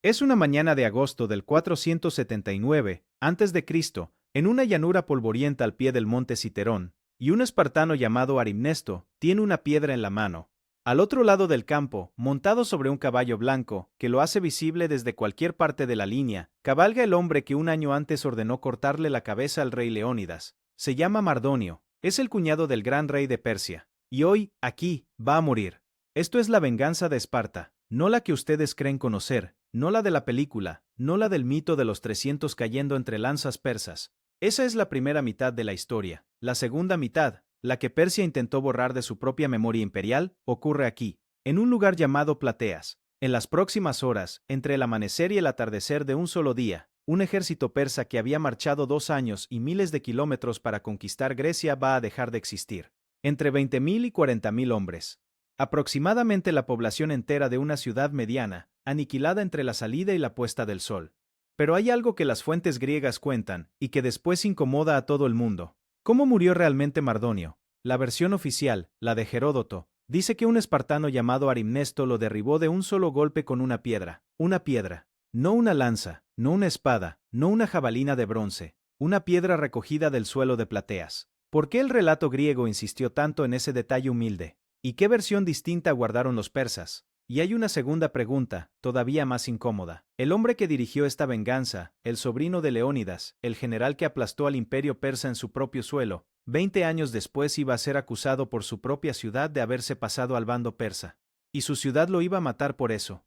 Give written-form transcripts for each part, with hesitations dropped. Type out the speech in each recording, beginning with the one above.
Es una mañana de agosto del 479 a.C., en una llanura polvorienta al pie del monte Citerón, y un espartano llamado Arimnesto tiene una piedra en la mano. Al otro lado del campo, montado sobre un caballo blanco, que lo hace visible desde cualquier parte de la línea, cabalga el hombre que un año antes ordenó cortarle la cabeza al rey Leónidas. Se llama Mardonio, es el cuñado del gran rey de Persia, y hoy, aquí, va a morir. Esto es la venganza de Esparta, no la que ustedes creen conocer, no la de la película, no la del mito de los 300 cayendo entre lanzas persas. Esa es la primera mitad de la historia. La segunda mitad, la que Persia intentó borrar de su propia memoria imperial, ocurre aquí, en un lugar llamado Plateas. En las próximas horas, entre el amanecer y el atardecer de un solo día, un ejército persa que había marchado 2 años y miles de kilómetros para conquistar Grecia va a dejar de existir. Entre 20.000 y 40.000 hombres. Aproximadamente la población entera de una ciudad mediana, aniquilada entre la salida y la puesta del sol. Pero hay algo que las fuentes griegas cuentan, y que después incomoda a todo el mundo. ¿Cómo murió realmente Mardonio? La versión oficial, la de Heródoto, dice que un espartano llamado Arimnesto lo derribó de un solo golpe con una piedra. Una piedra. No una lanza, no una espada, no una jabalina de bronce. Una piedra recogida del suelo de Plateas. ¿Por qué el relato griego insistió tanto en ese detalle humilde? ¿Y qué versión distinta guardaron los persas? Y hay una segunda pregunta, todavía más incómoda. El hombre que dirigió esta venganza, el sobrino de Leónidas, el general que aplastó al imperio persa en su propio suelo, 20 años después iba a ser acusado por su propia ciudad de haberse pasado al bando persa. Y su ciudad lo iba a matar por eso.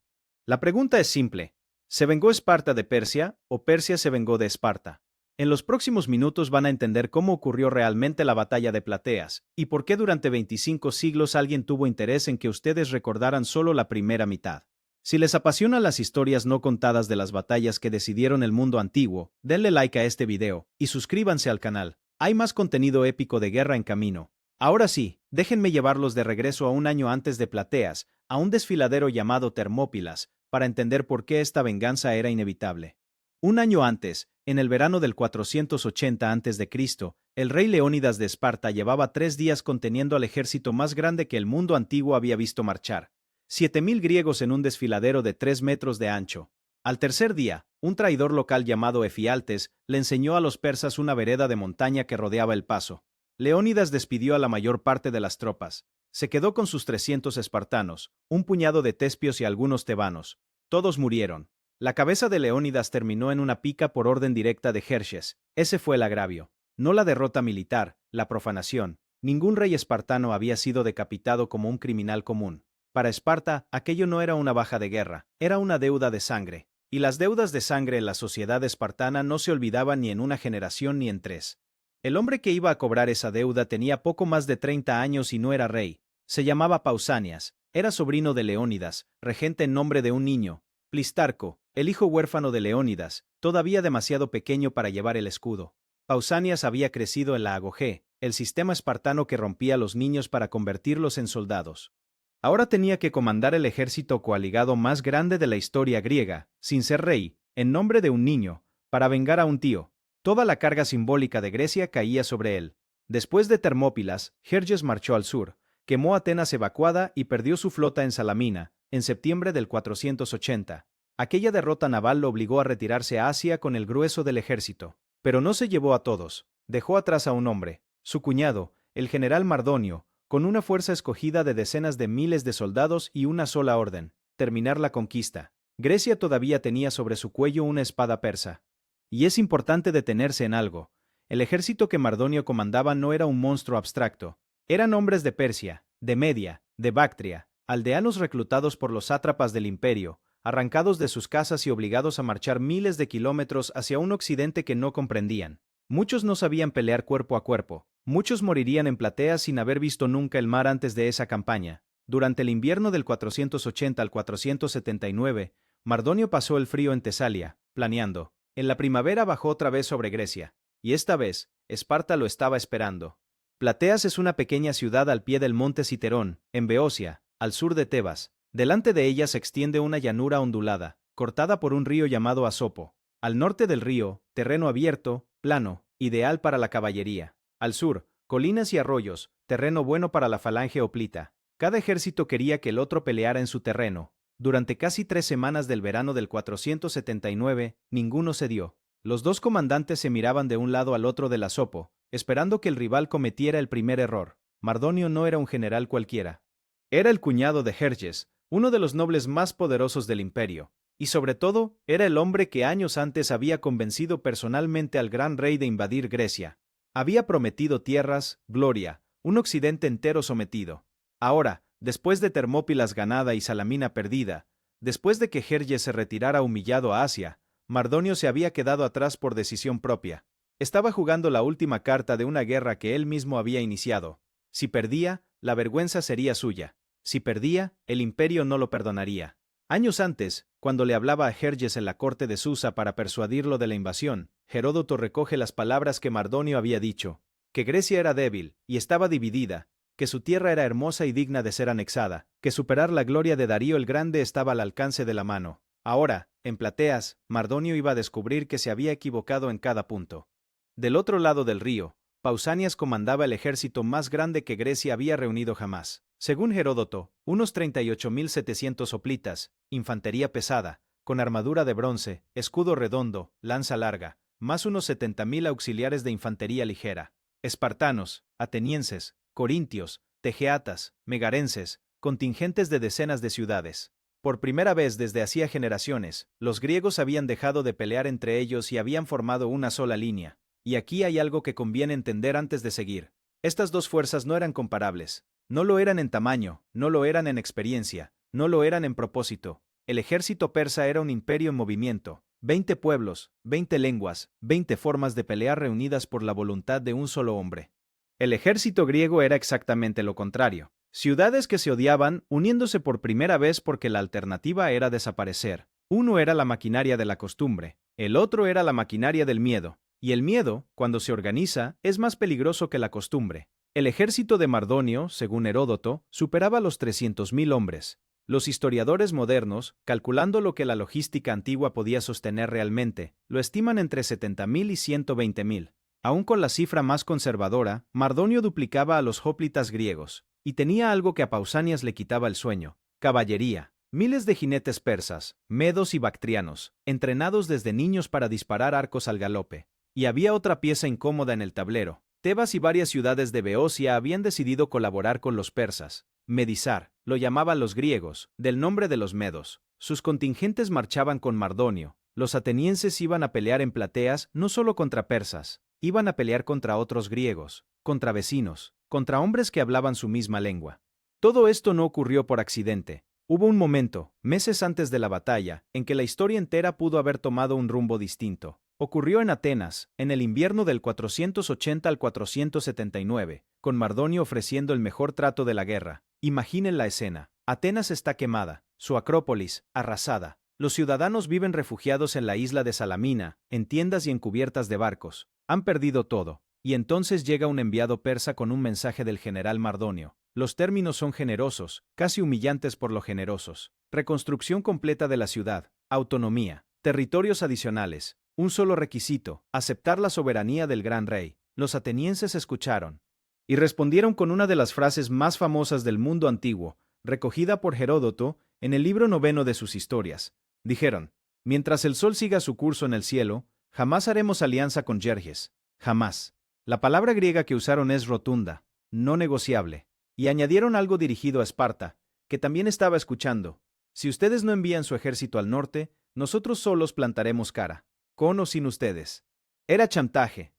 La pregunta es simple. ¿Se vengó Esparta de Persia o Persia se vengó de Esparta? En los próximos minutos van a entender cómo ocurrió realmente la batalla de Plateas, y por qué durante 25 siglos alguien tuvo interés en que ustedes recordaran solo la primera mitad. Si les apasionan las historias no contadas de las batallas que decidieron el mundo antiguo, denle like a este video, y suscríbanse al canal. Hay más contenido épico de guerra en camino. Ahora sí, déjenme llevarlos de regreso a un año antes de Plateas, a un desfiladero llamado Termópilas, para entender por qué esta venganza era inevitable. Un año antes, en el verano del 480 a.C., el rey Leónidas de Esparta llevaba 3 días conteniendo al ejército más grande que el mundo antiguo había visto marchar. 7.000 griegos en un desfiladero de 3 metros de ancho. Al tercer día, un traidor local llamado Efialtes le enseñó a los persas una vereda de montaña que rodeaba el paso. Leónidas despidió a la mayor parte de las tropas. Se quedó con sus 300 espartanos, un puñado de tespios y algunos tebanos. Todos murieron. La cabeza de Leónidas terminó en una pica por orden directa de Jerjes. Ese fue el agravio. No la derrota militar, la profanación. Ningún rey espartano había sido decapitado como un criminal común. Para Esparta, aquello no era una baja de guerra, era una deuda de sangre. Y las deudas de sangre en la sociedad espartana no se olvidaban ni en una generación ni en 3. El hombre que iba a cobrar esa deuda tenía poco más de 30 años y no era rey. Se llamaba Pausanias, era sobrino de Leónidas, regente en nombre de un niño, Plistarco, el hijo huérfano de Leónidas, todavía demasiado pequeño para llevar el escudo. Pausanias había crecido en la agogé, el sistema espartano que rompía a los niños para convertirlos en soldados. Ahora tenía que comandar el ejército coaligado más grande de la historia griega, sin ser rey, en nombre de un niño, para vengar a un tío. Toda la carga simbólica de Grecia caía sobre él. Después de Termópilas, Jerjes marchó al sur, quemó Atenas evacuada y perdió su flota en Salamina, en septiembre del 480. Aquella derrota naval lo obligó a retirarse a Asia con el grueso del ejército. Pero no se llevó a todos. Dejó atrás a un hombre, su cuñado, el general Mardonio, con una fuerza escogida de decenas de miles de soldados y una sola orden: terminar la conquista. Grecia todavía tenía sobre su cuello una espada persa. Y es importante detenerse en algo. El ejército que Mardonio comandaba no era un monstruo abstracto. Eran hombres de Persia, de Media, de Bactria, aldeanos reclutados por los sátrapas del imperio, arrancados de sus casas y obligados a marchar miles de kilómetros hacia un occidente que no comprendían. Muchos no sabían pelear cuerpo a cuerpo, muchos morirían en plateas sin haber visto nunca el mar antes de esa campaña. Durante el invierno del 480 al 479, Mardonio pasó el frío en Tesalia, planeando. En la primavera bajó otra vez sobre Grecia, y esta vez, Esparta lo estaba esperando. Plateas es una pequeña ciudad al pie del monte Citerón, en Beocia, al sur de Tebas. Delante de ella se extiende una llanura ondulada, cortada por un río llamado Asopo. Al norte del río, terreno abierto, plano, ideal para la caballería. Al sur, colinas y arroyos, terreno bueno para la falange hoplita. Cada ejército quería que el otro peleara en su terreno. Durante casi 3 semanas del verano del 479, ninguno cedió. Los dos comandantes se miraban de un lado al otro del Asopo, esperando que el rival cometiera el primer error. Mardonio no era un general cualquiera. Era el cuñado de Jerjes, uno de los nobles más poderosos del imperio, y sobre todo, era el hombre que años antes había convencido personalmente al gran rey de invadir Grecia. Había prometido tierras, gloria, un occidente entero sometido. Ahora, después de Termópilas ganada y Salamina perdida, después de que Jerjes se retirara humillado a Asia, Mardonio se había quedado atrás por decisión propia. Estaba jugando la última carta de una guerra que él mismo había iniciado. Si perdía, la vergüenza sería suya. Si perdía, el imperio no lo perdonaría. Años antes, cuando le hablaba a Jerjes en la corte de Susa para persuadirlo de la invasión, Heródoto recoge las palabras que Mardonio había dicho: que Grecia era débil y estaba dividida, que su tierra era hermosa y digna de ser anexada, que superar la gloria de Darío el Grande estaba al alcance de la mano. Ahora, en Plateas, Mardonio iba a descubrir que se había equivocado en cada punto. Del otro lado del río, Pausanias comandaba el ejército más grande que Grecia había reunido jamás. Según Heródoto, unos 38.700 hoplitas, infantería pesada, con armadura de bronce, escudo redondo, lanza larga, más unos 70.000 auxiliares de infantería ligera, espartanos, atenienses, corintios, tegeatas, megarenses, contingentes de decenas de ciudades. Por primera vez desde hacía generaciones, los griegos habían dejado de pelear entre ellos y habían formado una sola línea. Y aquí hay algo que conviene entender antes de seguir. Estas dos fuerzas no eran comparables. No lo eran en tamaño, no lo eran en experiencia, no lo eran en propósito. El ejército persa era un imperio en movimiento. 20 pueblos, 20 lenguas, 20 formas de pelear reunidas por la voluntad de un solo hombre. El ejército griego era exactamente lo contrario. Ciudades que se odiaban, uniéndose por primera vez porque la alternativa era desaparecer. Uno era la maquinaria de la costumbre, el otro era la maquinaria del miedo. Y el miedo, cuando se organiza, es más peligroso que la costumbre. El ejército de Mardonio, según Heródoto, superaba los 300.000 hombres. Los historiadores modernos, calculando lo que la logística antigua podía sostener realmente, lo estiman entre 70.000 y 120.000. Aún con la cifra más conservadora, Mardonio duplicaba a los hoplitas griegos, y tenía algo que a Pausanias le quitaba el sueño: caballería. Miles de jinetes persas, medos y bactrianos, entrenados desde niños para disparar arcos al galope. Y había otra pieza incómoda en el tablero. Tebas y varias ciudades de Beocia habían decidido colaborar con los persas. Medisar, lo llamaban los griegos, del nombre de los medos. Sus contingentes marchaban con Mardonio. Los atenienses iban a pelear en Plateas no solo contra persas, iban a pelear contra otros griegos, contra vecinos, contra hombres que hablaban su misma lengua. Todo esto no ocurrió por accidente. Hubo un momento, meses antes de la batalla, en que la historia entera pudo haber tomado un rumbo distinto. Ocurrió en Atenas, en el invierno del 480 al 479, con Mardonio ofreciendo el mejor trato de la guerra. Imaginen la escena. Atenas está quemada, su acrópolis, arrasada. Los ciudadanos viven refugiados en la isla de Salamina, en tiendas y en cubiertas de barcos. Han perdido todo. Y entonces llega un enviado persa con un mensaje del general Mardonio. Los términos son generosos, casi humillantes por lo generosos. Reconstrucción completa de la ciudad, autonomía, territorios adicionales. Un solo requisito: aceptar la soberanía del gran rey. Los atenienses escucharon y respondieron con una de las frases más famosas del mundo antiguo, recogida por Heródoto en el libro 9 de sus historias. Dijeron: mientras el sol siga su curso en el cielo, jamás haremos alianza con Jerjes. Jamás. La palabra griega que usaron es rotunda, no negociable. Y añadieron algo dirigido a Esparta, que también estaba escuchando: si ustedes no envían su ejército al norte, nosotros solos plantaremos cara. Con o sin ustedes. Era chantaje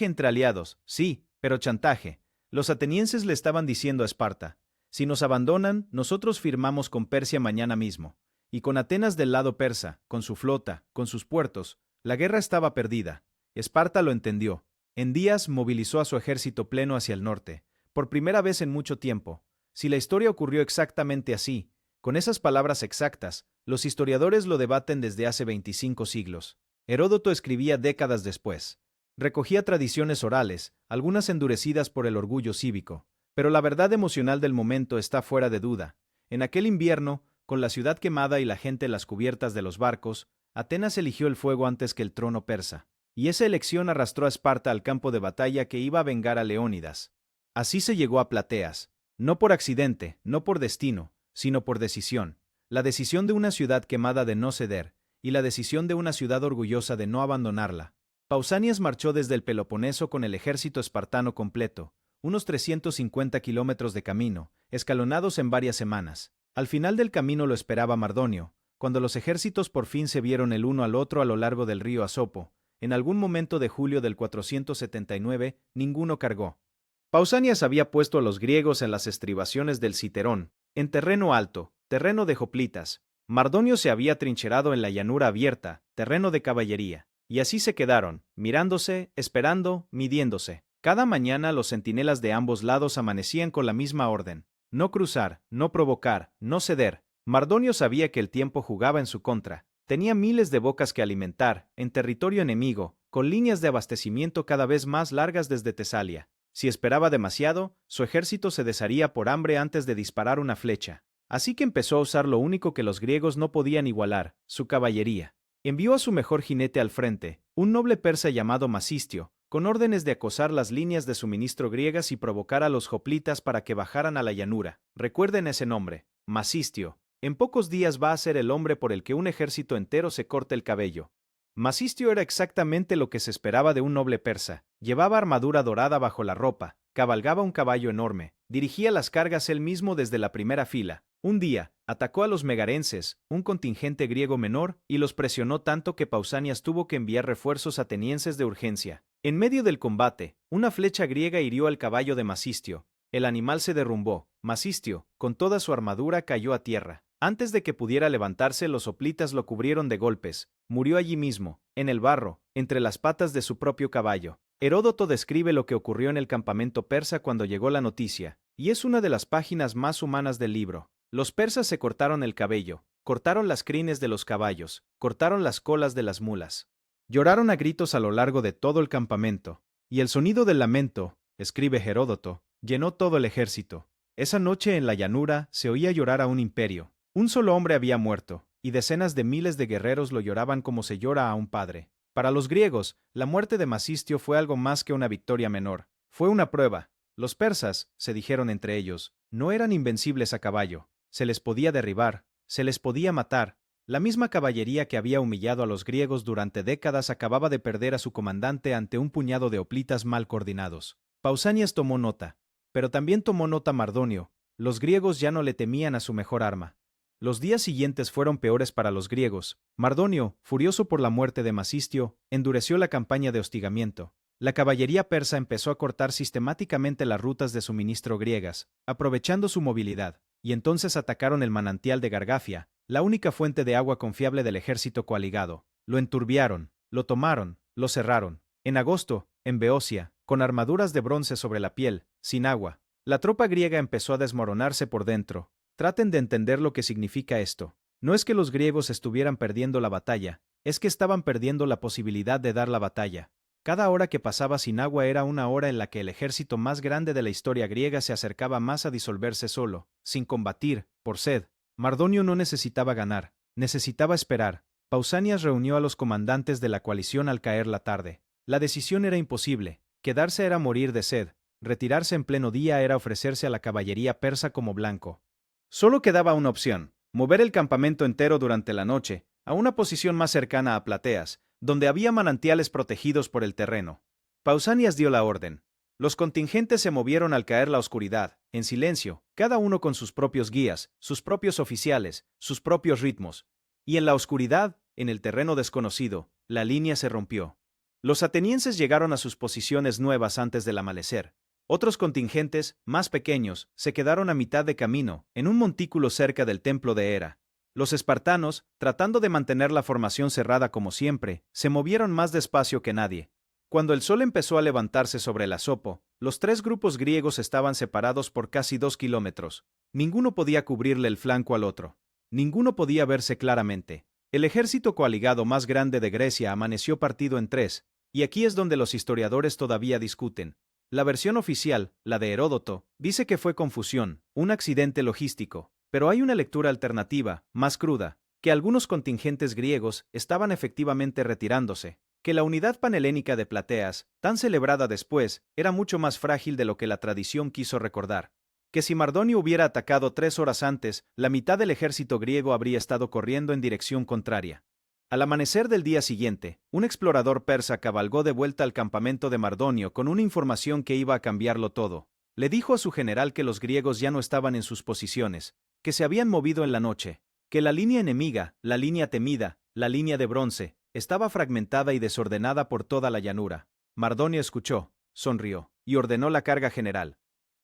entre aliados, sí, pero chantaje. Los atenienses le estaban diciendo a Esparta: si nos abandonan, nosotros firmamos con Persia mañana mismo. Y con Atenas del lado persa, con su flota, con sus puertos, la guerra estaba perdida. Esparta lo entendió. En días movilizó a su ejército pleno hacia el norte, por primera vez en mucho tiempo. Si la historia ocurrió exactamente así, con esas palabras exactas, los historiadores lo debaten desde hace 25 siglos. Heródoto escribía décadas después. Recogía tradiciones orales, algunas endurecidas por el orgullo cívico, pero la verdad emocional del momento está fuera de duda. En aquel invierno, con la ciudad quemada y la gente en las cubiertas de los barcos, Atenas eligió el fuego antes que el trono persa. Y esa elección arrastró a Esparta al campo de batalla que iba a vengar a Leónidas. Así se llegó a Plateas, no por accidente, no por destino, sino por decisión. la decisión de una ciudad quemada de no ceder, y la decisión de una ciudad orgullosa de no abandonarla. Pausanias marchó desde el Peloponeso con el ejército espartano completo, unos 350 kilómetros de camino, escalonados en varias semanas. Al final del camino lo esperaba Mardonio, cuando los ejércitos por fin se vieron el uno al otro a lo largo del río Asopo. En algún momento de julio del 479, ninguno cargó. Pausanias había puesto a los griegos en las estribaciones del Citerón, en terreno alto, terreno de hoplitas. Mardonio se había trincherado en la llanura abierta, terreno de caballería. Y así se quedaron, mirándose, esperando, midiéndose. Cada mañana los centinelas de ambos lados amanecían con la misma orden: no cruzar, no provocar, no ceder. Mardonio sabía que el tiempo jugaba en su contra. Tenía miles de bocas que alimentar, en territorio enemigo, con líneas de abastecimiento cada vez más largas desde Tesalia. Si esperaba demasiado, su ejército se desharía por hambre antes de disparar una flecha. Así que empezó a usar lo único que los griegos no podían igualar: su caballería. Envió a su mejor jinete al frente, un noble persa llamado Masistio, con órdenes de acosar las líneas de suministro griegas y provocar a los hoplitas para que bajaran a la llanura. Recuerden ese nombre, Masistio. En pocos días va a ser el hombre por el que un ejército entero se corte el cabello. Masistio era exactamente lo que se esperaba de un noble persa. Llevaba armadura dorada bajo la ropa, cabalgaba un caballo enorme, dirigía las cargas él mismo desde la primera fila. Un día, atacó a los megarenses, un contingente griego menor, y los presionó tanto que Pausanias tuvo que enviar refuerzos atenienses de urgencia. En medio del combate, una flecha griega hirió al caballo de Masistio. El animal se derrumbó. Masistio, con toda su armadura, cayó a tierra. Antes de que pudiera levantarse, los hoplitas lo cubrieron de golpes. Murió allí mismo, en el barro, entre las patas de su propio caballo. Heródoto describe lo que ocurrió en el campamento persa cuando llegó la noticia, y es una de las páginas más humanas del libro. Los persas se cortaron el cabello, cortaron las crines de los caballos, cortaron las colas de las mulas. Lloraron a gritos a lo largo de todo el campamento, y el sonido del lamento, escribe Heródoto, llenó todo el ejército. Esa noche en la llanura se oía llorar a un imperio. Un solo hombre había muerto, y decenas de miles de guerreros lo lloraban como se llora a un padre. Para los griegos, la muerte de Masistio fue algo más que una victoria menor. Fue una prueba. Los persas, se dijeron entre ellos, no eran invencibles a caballo. Se les podía derribar, se les podía matar. La misma caballería que había humillado a los griegos durante décadas acababa de perder a su comandante ante un puñado de hoplitas mal coordinados. Pausanias tomó nota, pero también tomó nota Mardonio. Los griegos ya no le temían a su mejor arma. Los días siguientes fueron peores para los griegos. Mardonio, furioso por la muerte de Masistio, endureció la campaña de hostigamiento. La caballería persa empezó a cortar sistemáticamente las rutas de suministro griegas, aprovechando su movilidad, y entonces atacaron el manantial de Gargafia, la única fuente de agua confiable del ejército coaligado. Lo enturbiaron, lo tomaron, lo cerraron. En agosto, en Beocia, con armaduras de bronce sobre la piel, sin agua, la tropa griega empezó a desmoronarse por dentro. Traten de entender lo que significa esto. No es que los griegos estuvieran perdiendo la batalla, es que estaban perdiendo la posibilidad de dar la batalla. Cada hora que pasaba sin agua era una hora en la que el ejército más grande de la historia griega se acercaba más a disolverse solo, sin combatir, por sed. Mardonio no necesitaba ganar, necesitaba esperar. Pausanias reunió a los comandantes de la coalición al caer la tarde. La decisión era imposible. Quedarse era morir de sed. Retirarse en pleno día era ofrecerse a la caballería persa como blanco. Solo quedaba una opción: mover el campamento entero durante la noche, a una posición más cercana a Plateas, donde había manantiales protegidos por el terreno. Pausanias dio la orden. Los contingentes se movieron al caer la oscuridad, en silencio, cada uno con sus propios guías, sus propios oficiales, sus propios ritmos. Y en la oscuridad, en el terreno desconocido, la línea se rompió. Los atenienses llegaron a sus posiciones nuevas antes del amanecer. Otros contingentes, más pequeños, se quedaron a mitad de camino, en un montículo cerca del templo de Hera. Los espartanos, tratando de mantener la formación cerrada como siempre, se movieron más despacio que nadie. Cuando el sol empezó a levantarse sobre el Asopo, los tres grupos griegos estaban separados por casi 2 kilómetros. Ninguno podía cubrirle el flanco al otro. Ninguno podía verse claramente. El ejército coaligado más grande de Grecia amaneció partido en tres, y aquí es donde los historiadores todavía discuten. La versión oficial, la de Heródoto, dice que fue confusión, un accidente logístico, pero hay una lectura alternativa, más cruda, que algunos contingentes griegos estaban efectivamente retirándose, que la unidad panhelénica de Plateas, tan celebrada después, era mucho más frágil de lo que la tradición quiso recordar, que si Mardonio hubiera atacado 3 horas antes, la mitad del ejército griego habría estado corriendo en dirección contraria. Al amanecer del día siguiente, un explorador persa cabalgó de vuelta al campamento de Mardonio con una información que iba a cambiarlo todo. Le dijo a su general que los griegos ya no estaban en sus posiciones, que se habían movido en la noche, que la línea enemiga, la línea temida, la línea de bronce, estaba fragmentada y desordenada por toda la llanura. Mardonio escuchó, sonrió, y ordenó la carga general.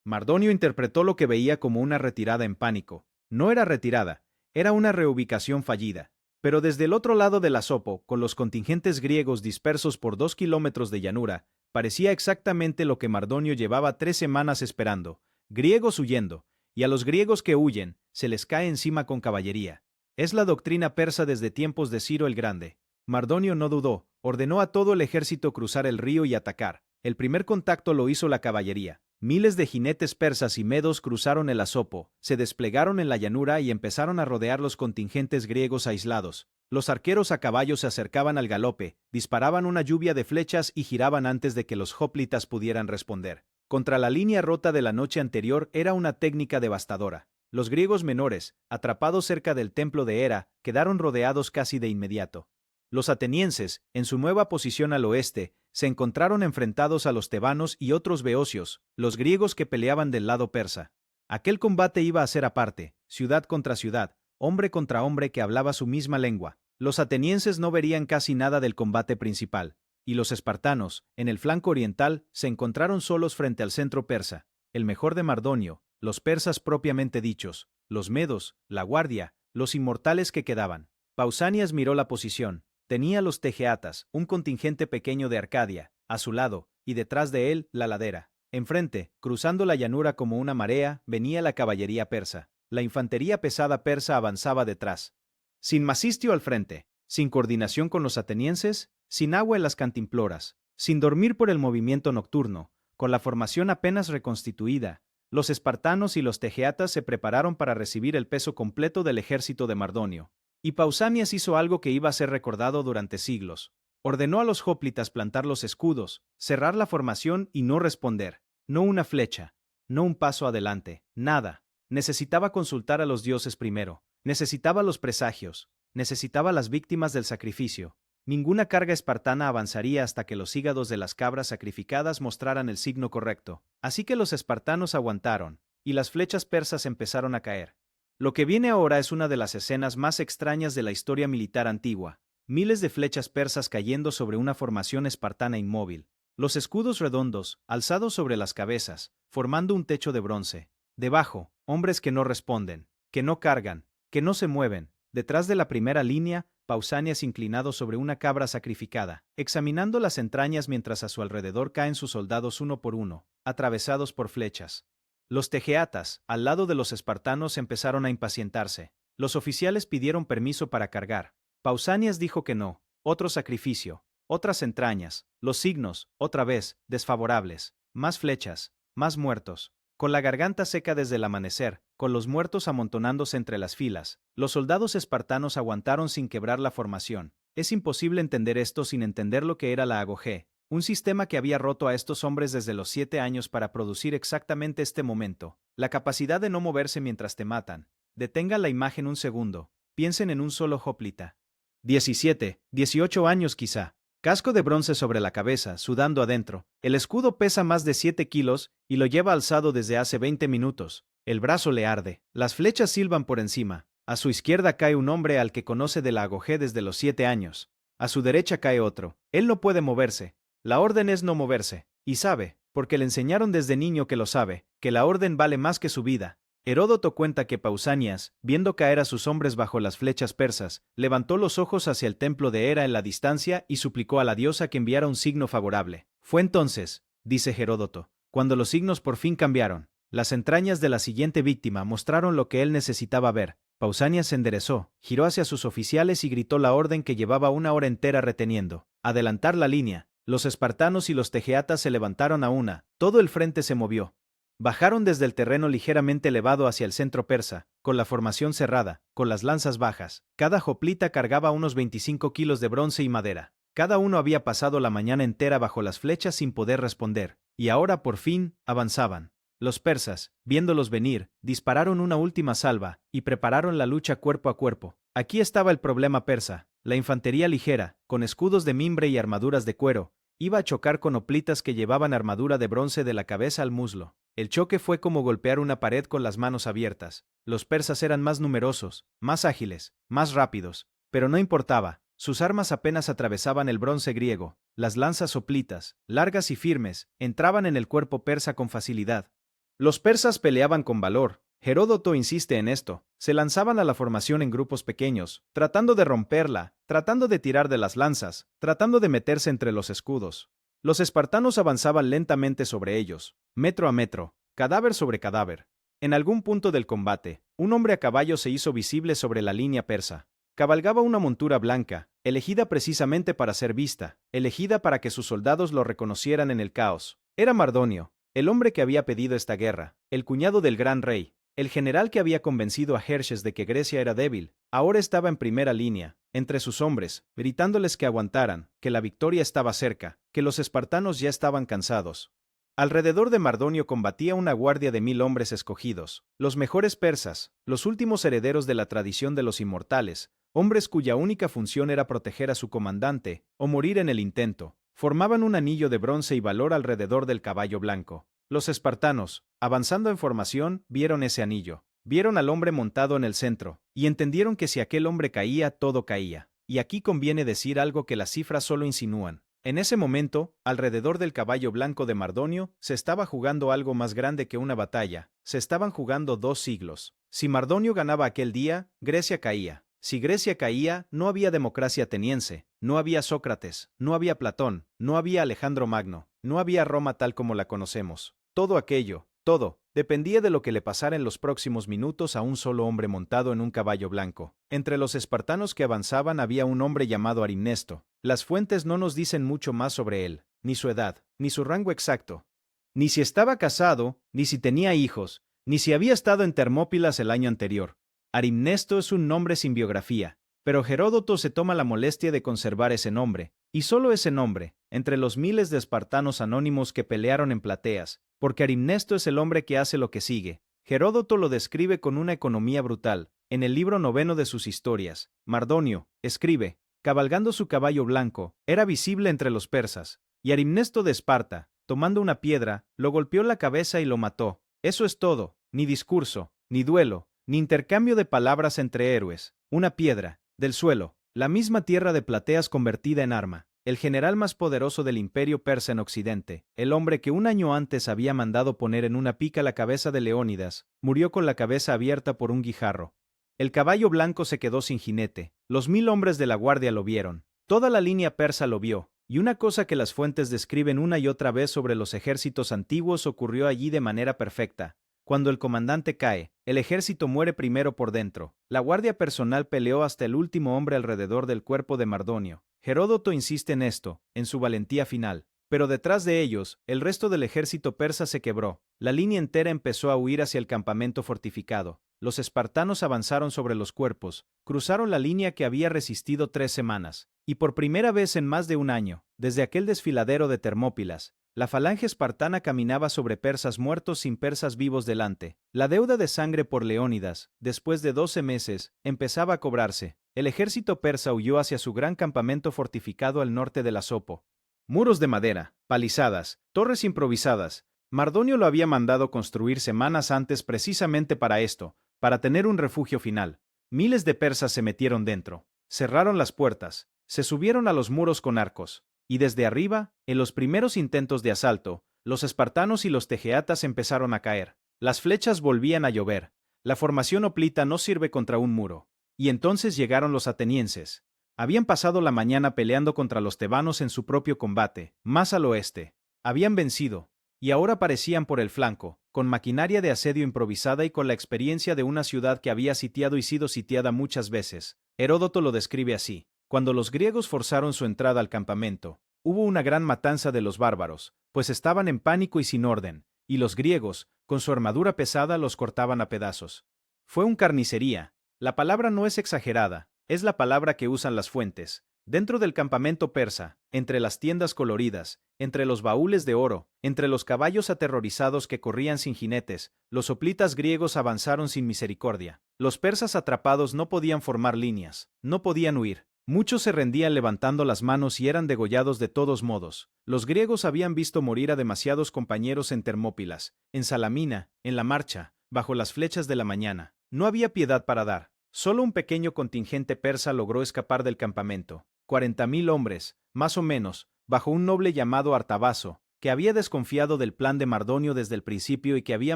Mardonio interpretó lo que veía como una retirada en pánico. No era retirada, era una reubicación fallida. Pero desde el otro lado del Asopo, con los contingentes griegos dispersos por 2 kilómetros de llanura, parecía exactamente lo que Mardonio llevaba 3 semanas esperando: griegos huyendo, y a los griegos que huyen, se les cae encima con caballería. Es la doctrina persa desde tiempos de Ciro el Grande. Mardonio no dudó, ordenó a todo el ejército cruzar el río y atacar. El primer contacto lo hizo la caballería. Miles de jinetes persas y medos cruzaron el Asopo, se desplegaron en la llanura y empezaron a rodear los contingentes griegos aislados. Los arqueros a caballo se acercaban al galope, disparaban una lluvia de flechas y giraban antes de que los hoplitas pudieran responder. Contra la línea rota de la noche anterior era una técnica devastadora. Los griegos menores, atrapados cerca del templo de Hera, quedaron rodeados casi de inmediato. Los atenienses, en su nueva posición al oeste, se encontraron enfrentados a los tebanos y otros beocios, los griegos que peleaban del lado persa. Aquel combate iba a ser aparte, ciudad contra ciudad, hombre contra hombre que hablaba su misma lengua. Los atenienses no verían casi nada del combate principal, y los espartanos, en el flanco oriental, se encontraron solos frente al centro persa, el mejor de Mardonio, los persas propiamente dichos, los medos, la guardia, los inmortales que quedaban. Pausanias miró la posición. Tenía los tegeatas, un contingente pequeño de Arcadia, a su lado, y detrás de él, la ladera. Enfrente, cruzando la llanura como una marea, venía la caballería persa. La infantería pesada persa avanzaba detrás. Sin Masistio al frente, sin coordinación con los atenienses, sin agua en las cantimploras, sin dormir por el movimiento nocturno, con la formación apenas reconstituida, los espartanos y los tegeatas se prepararon para recibir el peso completo del ejército de Mardonio. Y Pausanias hizo algo que iba a ser recordado durante siglos. Ordenó a los hoplitas plantar los escudos, cerrar la formación y no responder. No una flecha, no un paso adelante, nada. Necesitaba consultar a los dioses primero. Necesitaba los presagios. Necesitaba las víctimas del sacrificio. Ninguna carga espartana avanzaría hasta que los hígados de las cabras sacrificadas mostraran el signo correcto. Así que los espartanos aguantaron, y las flechas persas empezaron a caer. Lo que viene ahora es una de las escenas más extrañas de la historia militar antigua. Miles de flechas persas cayendo sobre una formación espartana inmóvil. Los escudos redondos, alzados sobre las cabezas, formando un techo de bronce. Debajo, hombres que no responden, que no cargan, que no se mueven. Detrás de la primera línea, Pausanias inclinado sobre una cabra sacrificada, examinando las entrañas mientras a su alrededor caen sus soldados uno por uno, atravesados por flechas. Los tegeatas, al lado de los espartanos, empezaron a impacientarse. Los oficiales pidieron permiso para cargar. Pausanias dijo que no. Otro sacrificio, otras entrañas, los signos, otra vez, desfavorables. Más flechas, más muertos. Con la garganta seca desde el amanecer, con los muertos amontonándose entre las filas, los soldados espartanos aguantaron sin quebrar la formación. Es imposible entender esto sin entender lo que era la agoge. Un sistema que había roto a estos hombres desde los 7 años para producir exactamente este momento. La capacidad de no moverse mientras te matan. Detengan la imagen un segundo. Piensen en un solo hoplita. 17, 18 años quizá. Casco de bronce sobre la cabeza, sudando adentro. El escudo pesa más de 7 kilos y lo lleva alzado desde hace 20 minutos. El brazo le arde. Las flechas silban por encima. A su izquierda cae un hombre al que conoce de la agoge desde los 7 años. A su derecha cae otro. Él no puede moverse. La orden es no moverse, y sabe, porque le enseñaron desde niño que lo sabe, que la orden vale más que su vida. Heródoto cuenta que Pausanias, viendo caer a sus hombres bajo las flechas persas, levantó los ojos hacia el templo de Hera en la distancia y suplicó a la diosa que enviara un signo favorable. Fue entonces, dice Heródoto, cuando los signos por fin cambiaron. Las entrañas de la siguiente víctima mostraron lo que él necesitaba ver. Pausanias se enderezó, giró hacia sus oficiales y gritó la orden que llevaba una hora entera reteniendo: adelantar la línea. Los espartanos y los tegeatas se levantaron a una, todo el frente se movió. Bajaron desde el terreno ligeramente elevado hacia el centro persa, con la formación cerrada, con las lanzas bajas. Cada hoplita cargaba unos 25 kilos de bronce y madera. Cada uno había pasado la mañana entera bajo las flechas sin poder responder, y ahora por fin, avanzaban. Los persas, viéndolos venir, dispararon una última salva y prepararon la lucha cuerpo a cuerpo. Aquí estaba el problema persa. La infantería ligera, con escudos de mimbre y armaduras de cuero, iba a chocar con hoplitas que llevaban armadura de bronce de la cabeza al muslo. El choque fue como golpear una pared con las manos abiertas. Los persas eran más numerosos, más ágiles, más rápidos, pero no importaba. Sus armas apenas atravesaban el bronce griego. Las lanzas hoplitas, largas y firmes, entraban en el cuerpo persa con facilidad. Los persas peleaban con valor. Heródoto insiste en esto. Se lanzaban a la formación en grupos pequeños, tratando de romperla, tratando de tirar de las lanzas, tratando de meterse entre los escudos. Los espartanos avanzaban lentamente sobre ellos, metro a metro, cadáver sobre cadáver. En algún punto del combate, un hombre a caballo se hizo visible sobre la línea persa. Cabalgaba una montura blanca, elegida precisamente para ser vista, elegida para que sus soldados lo reconocieran en el caos. Era Mardonio, el hombre que había pedido esta guerra, el cuñado del gran rey. El general que había convencido a Jerjes de que Grecia era débil, ahora estaba en primera línea, entre sus hombres, gritándoles que aguantaran, que la victoria estaba cerca, que los espartanos ya estaban cansados. Alrededor de Mardonio combatía una guardia de 1000 hombres escogidos, los mejores persas, los últimos herederos de la tradición de los inmortales, hombres cuya única función era proteger a su comandante, o morir en el intento. Formaban un anillo de bronce y valor alrededor del caballo blanco. Los espartanos, avanzando en formación, vieron ese anillo, vieron al hombre montado en el centro, y entendieron que si aquel hombre caía, todo caía. Y aquí conviene decir algo que las cifras solo insinúan. En ese momento, alrededor del caballo blanco de Mardonio, se estaba jugando algo más grande que una batalla, se estaban jugando 2 siglos. Si Mardonio ganaba aquel día, Grecia caía. Si Grecia caía, no había democracia ateniense, no había Sócrates, no había Platón, no había Alejandro Magno, no había Roma tal como la conocemos. Todo aquello, todo, dependía de lo que le pasara en los próximos minutos a un solo hombre montado en un caballo blanco. Entre los espartanos que avanzaban había un hombre llamado Arimnesto. Las fuentes no nos dicen mucho más sobre él, ni su edad, ni su rango exacto, ni si estaba casado, ni si tenía hijos, ni si había estado en Termópilas el año anterior. Arimnesto es un nombre sin biografía, pero Heródoto se toma la molestia de conservar ese nombre, y solo ese nombre, entre los miles de espartanos anónimos que pelearon en plateas, porque Arimnesto es el hombre que hace lo que sigue. Heródoto lo describe con una economía brutal. En el libro 9 de sus historias, Mardonio, escribe, cabalgando su caballo blanco, era visible entre los persas, y Arimnesto de Esparta, tomando una piedra, lo golpeó en la cabeza y lo mató. Eso es todo, ni discurso, ni duelo, ni intercambio de palabras entre héroes. Una piedra, del suelo, la misma tierra de Plateas convertida en arma. El general más poderoso del imperio persa en Occidente, el hombre que un año antes había mandado poner en una pica la cabeza de Leónidas, murió con la cabeza abierta por un guijarro. El caballo blanco se quedó sin jinete. Los 1000 hombres de la guardia lo vieron. Toda la línea persa lo vio. Y una cosa que las fuentes describen una y otra vez sobre los ejércitos antiguos ocurrió allí de manera perfecta. Cuando el comandante cae, el ejército muere primero por dentro. La guardia personal peleó hasta el último hombre alrededor del cuerpo de Mardonio. Heródoto insiste en esto, en su valentía final. Pero detrás de ellos, el resto del ejército persa se quebró. La línea entera empezó a huir hacia el campamento fortificado. Los espartanos avanzaron sobre los cuerpos, cruzaron la línea que había resistido 3 semanas. Y por primera vez en más de un año, desde aquel desfiladero de Termópilas, la falange espartana caminaba sobre persas muertos sin persas vivos delante. La deuda de sangre por Leónidas, después de 12 meses, empezaba a cobrarse. El ejército persa huyó hacia su gran campamento fortificado al norte del Asopo. Muros de madera, palizadas, torres improvisadas. Mardonio lo había mandado construir semanas antes precisamente para esto, para tener un refugio final. Miles de persas se metieron dentro, cerraron las puertas, se subieron a los muros con arcos. Y desde arriba, en los primeros intentos de asalto, los espartanos y los tegeatas empezaron a caer. Las flechas volvían a llover. La formación hoplita no sirve contra un muro. Y entonces llegaron los atenienses. Habían pasado la mañana peleando contra los tebanos en su propio combate, más al oeste. Habían vencido, y ahora aparecían por el flanco, con maquinaria de asedio improvisada y con la experiencia de una ciudad que había sitiado y sido sitiada muchas veces. Heródoto lo describe así. Cuando los griegos forzaron su entrada al campamento, hubo una gran matanza de los bárbaros, pues estaban en pánico y sin orden, y los griegos, con su armadura pesada, los cortaban a pedazos. Fue un carnicería. La palabra no es exagerada, es la palabra que usan las fuentes. Dentro del campamento persa, entre las tiendas coloridas, entre los baúles de oro, entre los caballos aterrorizados que corrían sin jinetes, los hoplitas griegos avanzaron sin misericordia. Los persas atrapados no podían formar líneas, no podían huir. Muchos se rendían levantando las manos y eran degollados de todos modos. Los griegos habían visto morir a demasiados compañeros en Termópilas, en Salamina, en la marcha, bajo las flechas de la mañana. No había piedad para dar. Solo un pequeño contingente persa logró escapar del campamento. 40.000 hombres, más o menos, bajo un noble llamado Artabazo, que había desconfiado del plan de Mardonio desde el principio y que había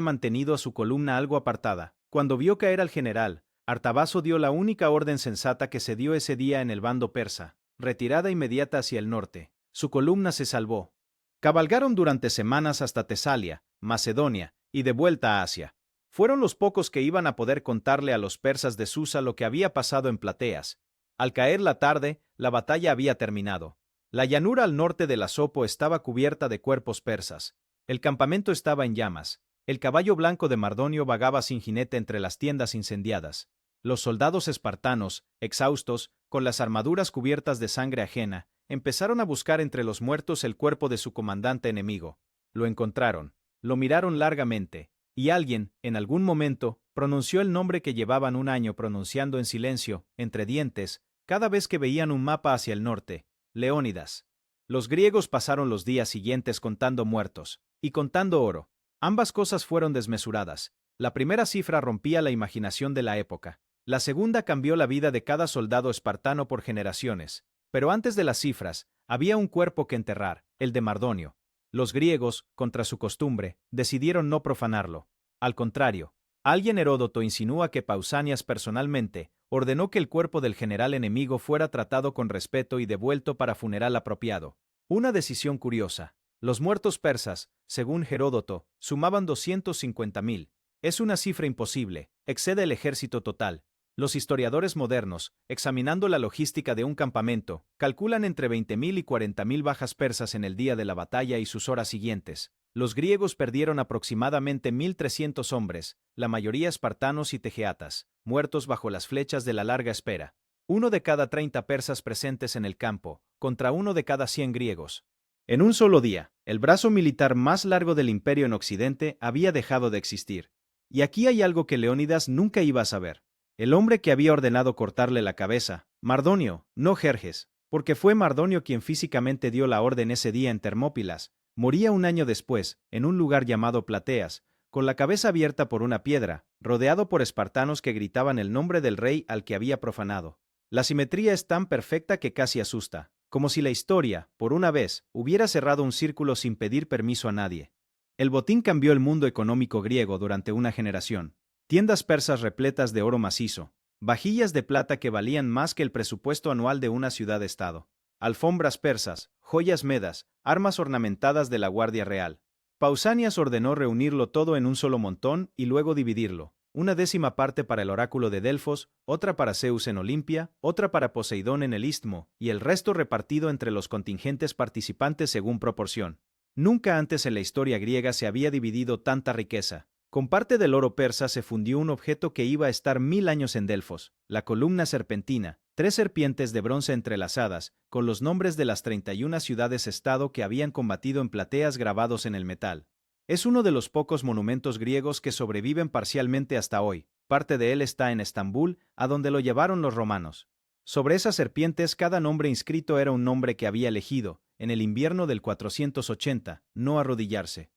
mantenido a su columna algo apartada. Cuando vio caer al general, Artabazo dio la única orden sensata que se dio ese día en el bando persa: retirada inmediata hacia el norte. Su columna se salvó. Cabalgaron durante semanas hasta Tesalia, Macedonia, y de vuelta a Asia. Fueron los pocos que iban a poder contarle a los persas de Susa lo que había pasado en Plateas. Al caer la tarde, la batalla había terminado. La llanura al norte del Asopo estaba cubierta de cuerpos persas. El campamento estaba en llamas. El caballo blanco de Mardonio vagaba sin jinete entre las tiendas incendiadas. Los soldados espartanos, exhaustos, con las armaduras cubiertas de sangre ajena, empezaron a buscar entre los muertos el cuerpo de su comandante enemigo. Lo encontraron. Lo miraron largamente. Y alguien, en algún momento, pronunció el nombre que llevaban un año pronunciando en silencio, entre dientes, cada vez que veían un mapa hacia el norte: Leónidas. Los griegos pasaron los días siguientes contando muertos y contando oro. Ambas cosas fueron desmesuradas. La primera cifra rompía la imaginación de la época. La segunda cambió la vida de cada soldado espartano por generaciones. Pero antes de las cifras, había un cuerpo que enterrar, el de Mardonio. Los griegos, contra su costumbre, decidieron no profanarlo. Al contrario, alguien Heródoto insinúa que Pausanias personalmente ordenó que el cuerpo del general enemigo fuera tratado con respeto y devuelto para funeral apropiado. Una decisión curiosa. Los muertos persas, según Heródoto, sumaban 250.000. Es una cifra imposible, excede el ejército total. Los historiadores modernos, examinando la logística de un campamento, calculan entre 20.000 y 40.000 bajas persas en el día de la batalla y sus horas siguientes. Los griegos perdieron aproximadamente 1.300 hombres, la mayoría espartanos y tegeatas, muertos bajo las flechas de la larga espera. 1 de cada 30 persas presentes en el campo, contra 1 de cada 100 griegos. En un solo día, el brazo militar más largo del imperio en Occidente había dejado de existir. Y aquí hay algo que Leónidas nunca iba a saber. El hombre que había ordenado cortarle la cabeza, Mardonio, no Jerjes, porque fue Mardonio quien físicamente dio la orden ese día en Termópilas, moría un año después, en un lugar llamado Plateas, con la cabeza abierta por una piedra, rodeado por espartanos que gritaban el nombre del rey al que había profanado. La simetría es tan perfecta que casi asusta, como si la historia, por una vez, hubiera cerrado un círculo sin pedir permiso a nadie. El botín cambió el mundo económico griego durante una generación. Tiendas persas repletas de oro macizo, vajillas de plata que valían más que el presupuesto anual de una ciudad-estado, alfombras persas, joyas medas, armas ornamentadas de la Guardia Real. Pausanias ordenó reunirlo todo en un solo montón y luego dividirlo: una 10ª parte para el oráculo de Delfos, otra para Zeus en Olimpia, otra para Poseidón en el Istmo, y el resto repartido entre los contingentes participantes según proporción. Nunca antes en la historia griega se había dividido tanta riqueza. Con parte del oro persa se fundió un objeto que iba a estar 1000 años en Delfos: la columna serpentina, 3 serpientes de bronce entrelazadas, con los nombres de las 31 ciudades-estado que habían combatido en Plateas grabados en el metal. Es uno de los pocos monumentos griegos que sobreviven parcialmente hasta hoy. Parte de él está en Estambul, a donde lo llevaron los romanos. Sobre esas serpientes cada nombre inscrito era un nombre que había elegido, en el invierno del 480, no arrodillarse.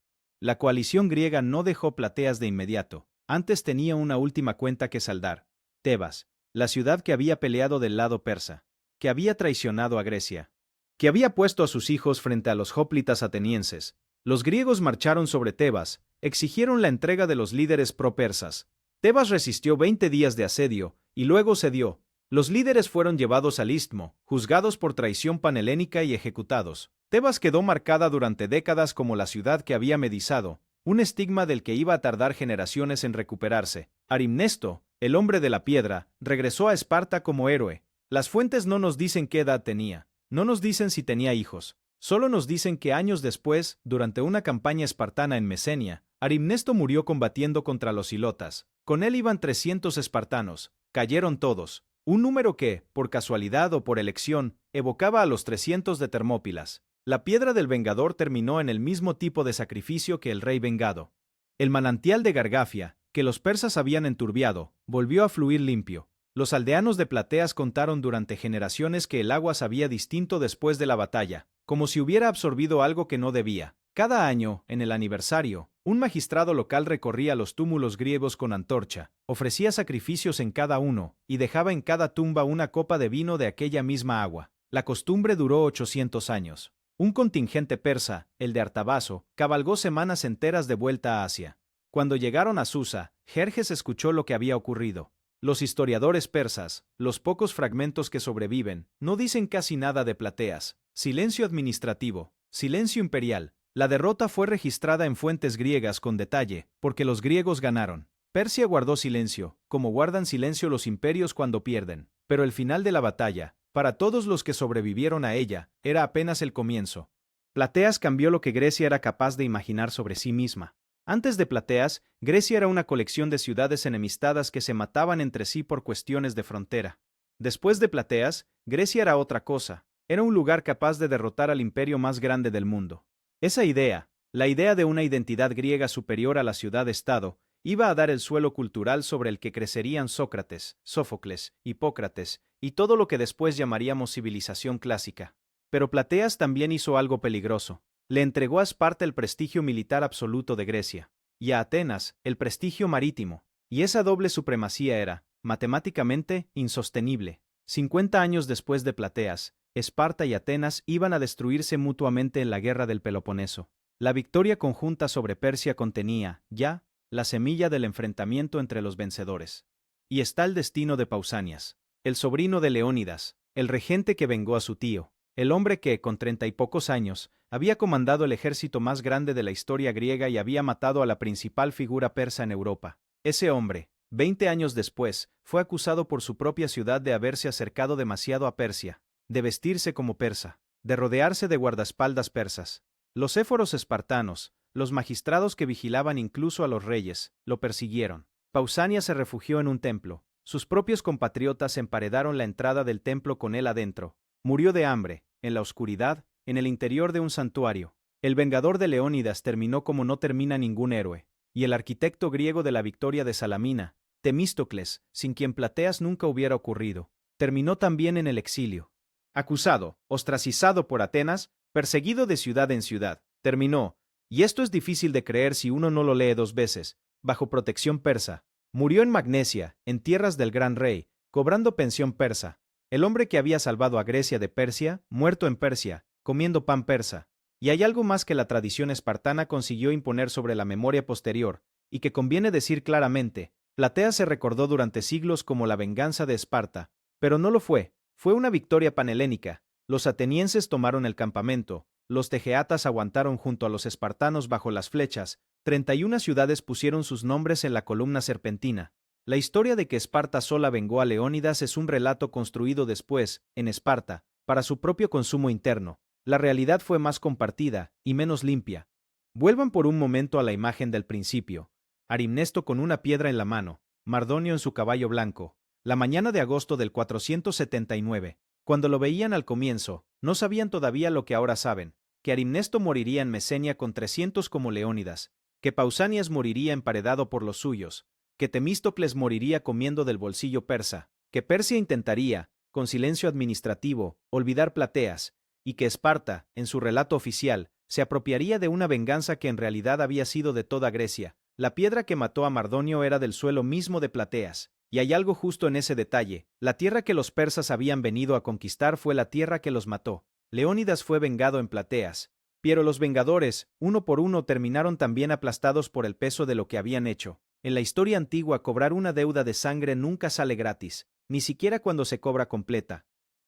La coalición griega no dejó Plateas de inmediato. Antes tenía una última cuenta que saldar. Tebas, la ciudad que había peleado del lado persa, que había traicionado a Grecia, que había puesto a sus hijos frente a los hoplitas atenienses. Los griegos marcharon sobre Tebas, exigieron la entrega de los líderes pro-persas. Tebas resistió 20 días de asedio, y luego cedió. Los líderes fueron llevados al istmo, juzgados por traición panhelénica y ejecutados. Tebas quedó marcada durante décadas como la ciudad que había medizado, un estigma del que iba a tardar generaciones en recuperarse. Arimnesto, el hombre de la piedra, regresó a Esparta como héroe. Las fuentes no nos dicen qué edad tenía, no nos dicen si tenía hijos. Solo nos dicen que años después, durante una campaña espartana en Mesenia, Arimnesto murió combatiendo contra los ilotas. Con él iban 300 espartanos. Cayeron todos. Un número que, por casualidad o por elección, evocaba a los 300 de Termópilas. La piedra del vengador terminó en el mismo tipo de sacrificio que el rey vengado. El manantial de Gargafia, que los persas habían enturbiado, volvió a fluir limpio. Los aldeanos de Plateas contaron durante generaciones que el agua sabía distinto después de la batalla, como si hubiera absorbido algo que no debía. Cada año, en el aniversario, un magistrado local recorría los túmulos griegos con antorcha, ofrecía sacrificios en cada uno, y dejaba en cada tumba una copa de vino de aquella misma agua. La costumbre duró 800 años. Un contingente persa, el de Artabazo, cabalgó semanas enteras de vuelta a Asia. Cuando llegaron a Susa, Jerjes escuchó lo que había ocurrido. Los historiadores persas, los pocos fragmentos que sobreviven, no dicen casi nada de Plateas. Silencio administrativo, silencio imperial. La derrota fue registrada en fuentes griegas con detalle, porque los griegos ganaron. Persia guardó silencio, como guardan silencio los imperios cuando pierden. Pero el final de la batalla, para todos los que sobrevivieron a ella, era apenas el comienzo. Plateas cambió lo que Grecia era capaz de imaginar sobre sí misma. Antes de Plateas, Grecia era una colección de ciudades enemistadas que se mataban entre sí por cuestiones de frontera. Después de Plateas, Grecia era otra cosa. Era un lugar capaz de derrotar al imperio más grande del mundo. Esa idea, la idea de una identidad griega superior a la ciudad-estado, iba a dar el suelo cultural sobre el que crecerían Sócrates, Sófocles, Hipócrates, y todo lo que después llamaríamos civilización clásica. Pero Plateas también hizo algo peligroso. Le entregó a Esparta el prestigio militar absoluto de Grecia, y a Atenas el prestigio marítimo, y esa doble supremacía era, matemáticamente, insostenible. 50 años después de Plateas, Esparta y Atenas iban a destruirse mutuamente en la guerra del Peloponeso. La victoria conjunta sobre Persia contenía, ya, la semilla del enfrentamiento entre los vencedores. Y está el destino de Pausanias, el sobrino de Leónidas, el regente que vengó a su tío, el hombre que, con 30 y pocos años, había comandado el ejército más grande de la historia griega y había matado a la principal figura persa en Europa. Ese hombre, 20 años después, fue acusado por su propia ciudad de haberse acercado demasiado a Persia, de vestirse como persa, de rodearse de guardaespaldas persas. Los éforos espartanos, los magistrados que vigilaban incluso a los reyes, lo persiguieron. Pausanias se refugió en un templo. Sus propios compatriotas emparedaron la entrada del templo con él adentro. Murió de hambre, en la oscuridad, en el interior de un santuario. El vengador de Leónidas terminó como no termina ningún héroe, y el arquitecto griego de la victoria de Salamina, Temístocles, sin quien Plateas nunca hubiera ocurrido, terminó también en el exilio. Acusado, ostracizado por Atenas, perseguido de ciudad en ciudad, terminó, y esto es difícil de creer si uno no lo lee 2 veces, bajo protección persa. Murió en Magnesia, en tierras del gran rey, cobrando pensión persa. El hombre que había salvado a Grecia de Persia, muerto en Persia, comiendo pan persa. Y hay algo más que la tradición espartana consiguió imponer sobre la memoria posterior, y que conviene decir claramente. Platea se recordó durante siglos como la venganza de Esparta, pero no lo fue. Fue una victoria panhelénica. Los atenienses tomaron el campamento, los tegeatas aguantaron junto a los espartanos bajo las flechas, 31 ciudades pusieron sus nombres en la columna serpentina. La historia de que Esparta sola vengó a Leónidas es un relato construido después, en Esparta, para su propio consumo interno. La realidad fue más compartida y menos limpia. Vuelvan por un momento a la imagen del principio. Arimnesto con una piedra en la mano, Mardonio en su caballo blanco, la mañana de agosto del 479. Cuando lo veían al comienzo, no sabían todavía lo que ahora saben, que Arimnesto moriría en Mesenia con 300 como Leónidas, que Pausanias moriría emparedado por los suyos, que Temístocles moriría comiendo del bolsillo persa, que Persia intentaría, con silencio administrativo, olvidar Plateas, y que Esparta, en su relato oficial, se apropiaría de una venganza que en realidad había sido de toda Grecia. La piedra que mató a Mardonio era del suelo mismo de Plateas, y hay algo justo en ese detalle. La tierra que los persas habían venido a conquistar fue la tierra que los mató. Leónidas fue vengado en Plateas, pero los vengadores, uno por uno, terminaron también aplastados por el peso de lo que habían hecho. En la historia antigua, cobrar una deuda de sangre nunca sale gratis, ni siquiera cuando se cobra completa.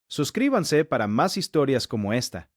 Suscríbanse para más historias como esta.